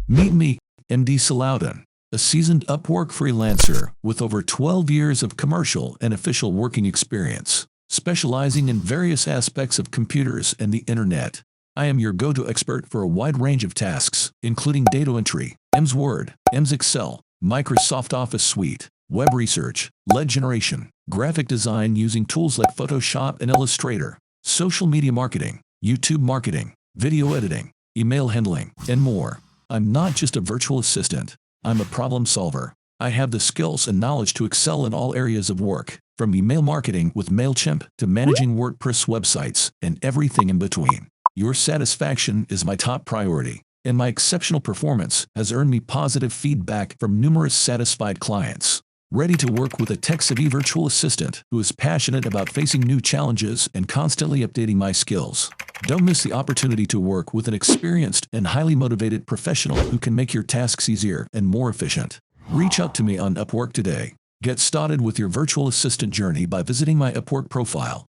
Meet me, Md Salahuddin, a seasoned Upwork freelancer with over 12 years of commercial and official working experience, specializing in various aspects of computers and the internet. I am your go-to expert for a wide range of tasks, including data entry, MS Word, MS Excel, Microsoft Office Suite, web research, lead generation, graphic design using tools like Photoshop and Illustrator, social media marketing, YouTube marketing, video editing, email handling, and more. I'm not just a virtual assistant. I'm a problem solver. I have the skills and knowledge to excel in all areas of work, from email marketing with MailChimp to managing WordPress websites and everything in between. Your satisfaction is my top priority, and my exceptional performance has earned me positive feedback from numerous satisfied clients. Ready to work with a tech-savvy virtual assistant who is passionate about facing new challenges and constantly updating my skills. Don't miss the opportunity to work with an experienced and highly motivated professional who can make your tasks easier and more efficient. Reach out to me on Upwork today. Get started with your virtual assistant journey by visiting my Upwork profile.